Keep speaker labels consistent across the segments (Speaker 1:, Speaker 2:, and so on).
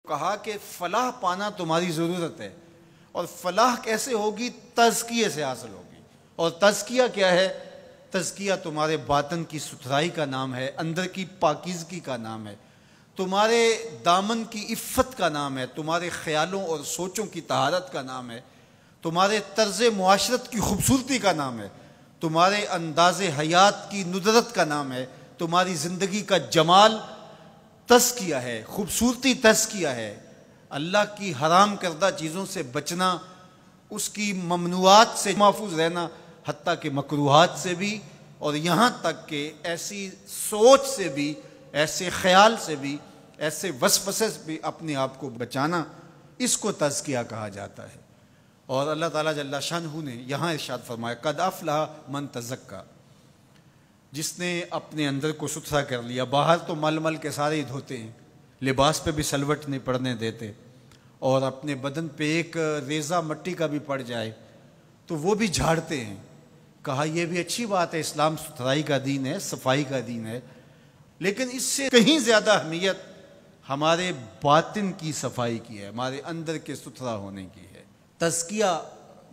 Speaker 1: کہا کہ فلاح پانا تمہاری ضرورت ہے، اور فلاح کیسے ہوگی؟ تزکیے سے حاصل ہوگی۔ اور تزکیہ کیا ہے؟ تزکیہ تمہارے باطن کی ستھرائی کا نام ہے، اندر کی پاکیزگی کا نام ہے، تمہارے دامن کی عفت کا نام ہے، تمہارے خیالوں اور سوچوں کی طہارت کا نام ہے، تمہارے طرز معاشرت کی خوبصورتی کا نام ہے، تمہارے انداز حیات کی ندرت کا نام ہے، تمہاری زندگی کا جمال تزکیہ ہے، خوبصورتی تزکیہ ہے۔ اللہ کی حرام کردہ چیزوں سے بچنا، اس کی ممنوعات سے محفوظ رہنا، حتیٰ کہ مکروہات سے بھی، اور یہاں تک کہ ایسی سوچ سے بھی، ایسے خیال سے بھی، ایسے وسوسے سے بھی اپنے آپ کو بچانا، اس کو تزکیہ کہا جاتا ہے۔ اور اللہ تعالیٰ جل شانہ نے یہاں ارشاد فرمایا قد افلح من تزکا، جس نے اپنے اندر کو ستھرا کر لیا۔ باہر تو مل مل کے سارے ہی دھوتے ہیں، لباس پہ بھی سلوٹ نہیں پڑنے دیتے، اور اپنے بدن پہ ایک ریزہ مٹی کا بھی پڑ جائے تو وہ بھی جھاڑتے ہیں۔ کہا یہ بھی اچھی بات ہے، اسلام ستھرائی کا دین ہے، صفائی کا دین ہے، لیکن اس سے کہیں زیادہ اہمیت ہمارے باطن کی صفائی کی ہے، ہمارے اندر کے ستھرا ہونے کی ہے۔ تزکیہ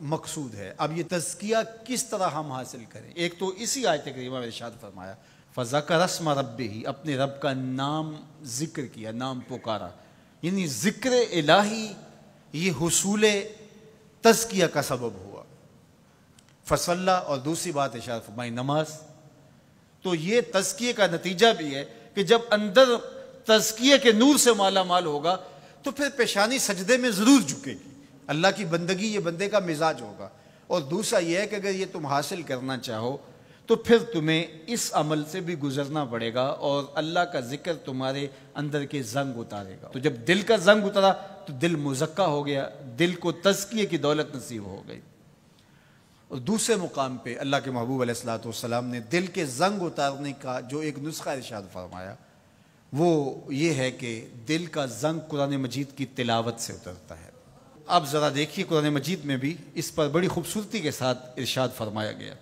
Speaker 1: مقصود ہے۔ اب یہ تزکیہ کس طرح ہم حاصل کریں؟ ایک تو اسی آیت کریمہ میں ارشاد فرمایا فَذَكَرَ اسْمَ رَبِّهِ، اپنے رب کا نام ذکر کیا، نام پکارا، یعنی ذکر الہی یہ حصول تزکیہ کا سبب ہوا۔ فصلہ، اور دوسری بات ارشاد فرمائی نماز۔ تو یہ تزکیے کا نتیجہ بھی ہے کہ جب اندر تزکیے کے نور سے مالا مال ہوگا تو پھر پیشانی سجدے میں ضرور جھکے گی، اللہ کی بندگی یہ بندے کا مزاج ہوگا۔ اور دوسرا یہ ہے کہ اگر یہ تم حاصل کرنا چاہو تو پھر تمہیں اس عمل سے بھی گزرنا پڑے گا، اور اللہ کا ذکر تمہارے اندر کے زنگ اتارے گا۔ تو جب دل کا زنگ اترا تو دل مزکا ہو گیا، دل کو تزکیے کی دولت نصیب ہو گئی۔ اور دوسرے مقام پہ اللہ کے محبوب علیہ الصلوۃ والسلام نے دل کے زنگ اتارنے کا جو ایک نسخہ ارشاد فرمایا وہ یہ ہے کہ دل کا زنگ قرآن مجید کی تلاوت سے اترتا ہے۔ اب ذرا دیکھیے قرآن مجید میں بھی اس پر بڑی خوبصورتی کے ساتھ ارشاد فرمایا گیا۔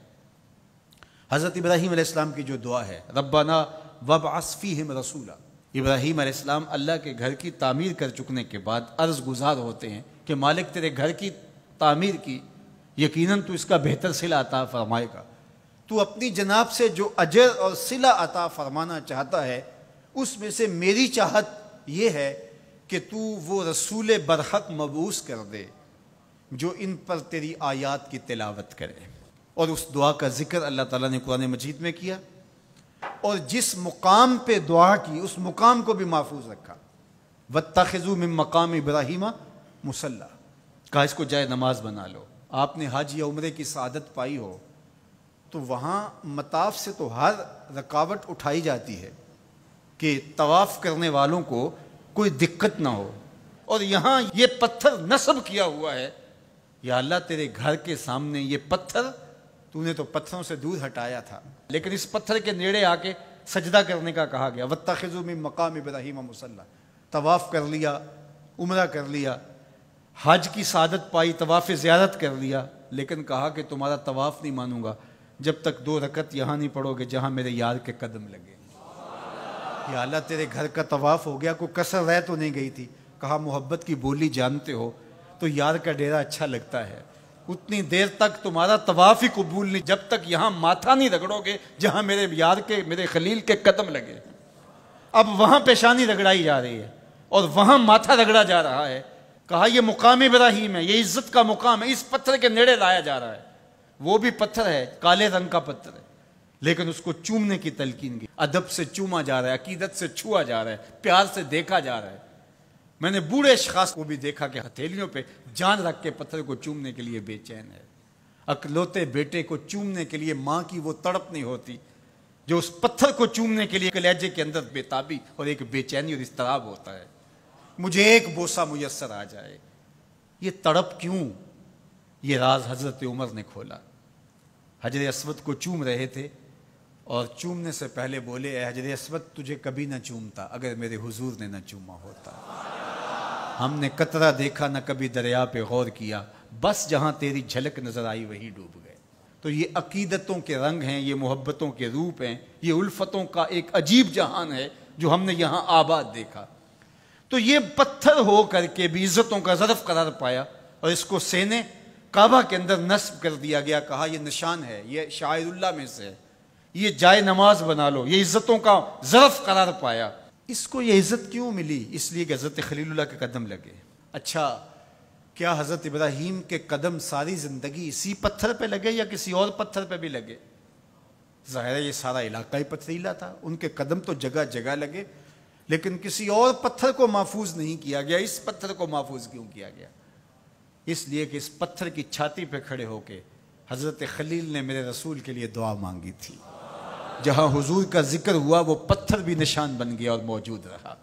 Speaker 1: حضرت ابراہیم علیہ السلام کی جو دعا ہے ربنا وابعث فیہم رسولا، ابراہیم علیہ السلام اللہ کے گھر کی تعمیر کر چکنے کے بعد عرض گزار ہوتے ہیں کہ مالک تیرے گھر کی تعمیر کی، یقیناً تو اس کا بہتر صلہ عطا فرمائے گا، تو اپنی جناب سے جو اجر اور صلہ عطا فرمانا چاہتا ہے اس میں سے میری چاہت یہ ہے کہ تو وہ رسول برحق مبعوث کر دے جو ان پر تیری آیات کی تلاوت کرے۔ اور اس دعا کا ذکر اللہ تعالیٰ نے قرآن مجید میں کیا، اور جس مقام پہ دعا کی اس مقام کو بھی محفوظ رکھا۔ وَاتَّخِذُوا مِن مَقَامِ إِبْرَاهِيمَ مُصَلَّى، کہا اس کو جائے نماز بنا لو۔ آپ نے حج یا عمرے کی سعادت پائی ہو تو وہاں مطاف سے تو ہر رکاوٹ اٹھائی جاتی ہے کہ طواف کرنے والوں کو کوئی دقت نہ ہو، اور یہاں یہ پتھر نصب کیا ہوا ہے، یا اللہ تیرے گھر کے سامنے یہ پتھر تو نے تو پتھروں سے دور ہٹایا تھا، لیکن اس پتھر کے نیڑے آ کے سجدہ کرنے کا کہا گیا۔ وَاتَّخِذُوا مِن مَقَامِ إِبْرَاهِيمَ مُصَلَّى، طواف کر لیا، عمرہ کر لیا، حج کی سعادت پائی، طواف زیارت کر لیا، لیکن کہا کہ تمہارا طواف نہیں مانوں گا جب تک 2 رکعت یہاں نہیں پڑھو گے جہاں میرے یار کے قدم لگے۔ یا اللہ تیرے گھر کا طواف ہو گیا، کوئی کسر رہ تو نہیں گئی تھی؟ کہا محبت کی بولی جانتے ہو تو یار کا ڈیرا اچھا لگتا ہے، اتنی دیر تک تمہارا طواف ہی قبول نہیں جب تک یہاں ماتھا نہیں رگڑو گے جہاں میرے یار کے، میرے خلیل کے قدم لگے۔ اب وہاں پیشانی رگڑائی جا رہی ہے اور وہاں ماتھا رگڑا جا رہا ہے۔ کہا یہ مقام ابراہیم ہے، یہ عزت کا مقام ہے، اس پتھر کے نیڑے لایا جا رہا ہے۔ وہ بھی پتھر ہے، کالے رنگ کا پتھر ہے، لیکن اس کو چومنے کی تلقین کی، ادب سے چوما جا رہا ہے، عقیدت سے چھوا جا رہا ہے، پیار سے دیکھا جا رہا ہے۔ میں نے بوڑھے اشخاص کو بھی دیکھا کہ ہتھیلیوں پہ جان رکھ کے پتھر کو چومنے کے لیے بے چین ہے۔ اکلوتے بیٹے کو چومنے کے لیے ماں کی وہ تڑپ نہیں ہوتی جو اس پتھر کو چومنے کے لیے کلیجے کے اندر بےتابی اور ایک بے چینی اور اضطراب ہوتا ہے، مجھے ایک بوسہ میسر آ جائے۔ یہ تڑپ کیوں؟ یہ راز حضرت عمر نے کھولا۔ حجر اسود کو چوم رہے تھے اور چومنے سے پہلے بولے اے حجر اسود تجھے کبھی نہ چومتا اگر میرے حضور نے نہ چوما ہوتا۔ ہم نے قطرہ دیکھا نہ کبھی دریا پہ غور کیا، بس جہاں تیری جھلک نظر آئی وہی ڈوب گئے۔ تو یہ عقیدتوں کے رنگ ہیں، یہ محبتوں کے روپ ہیں، یہ الفتوں کا ایک عجیب جہان ہے جو ہم نے یہاں آباد دیکھا۔ تو یہ پتھر ہو کر کے بھی عزتوں کا ظرف قرار پایا، اور اس کو سینے کعبہ کے اندر نصب کر دیا گیا، کہا یہ نشان ہے، یہ شاعر اللہ میں سے ہے، یہ جائے نماز بنا لو، یہ عزتوں کا ظرف قرار پایا۔ اس کو یہ عزت کیوں ملی؟ اس لیے کہ حضرت خلیل اللہ کے قدم لگے۔ اچھا، کیا حضرت ابراہیم کے قدم ساری زندگی اسی پتھر پہ لگے یا کسی اور پتھر پہ بھی لگے؟ ظاہر ہے یہ سارا علاقہ ہی پتھریلا تھا، ان کے قدم تو جگہ جگہ لگے، لیکن کسی اور پتھر کو محفوظ نہیں کیا گیا۔ اس پتھر کو محفوظ کیوں کیا گیا؟ اس لیے کہ اس پتھر کی چھاتی پہ کھڑے ہو کے حضرت خلیل نے میرے رسول کے لیے دعا مانگی تھی۔ جہاں حضور کا ذکر ہوا وہ پتھر بھی نشان بن گیا اور موجود رہا۔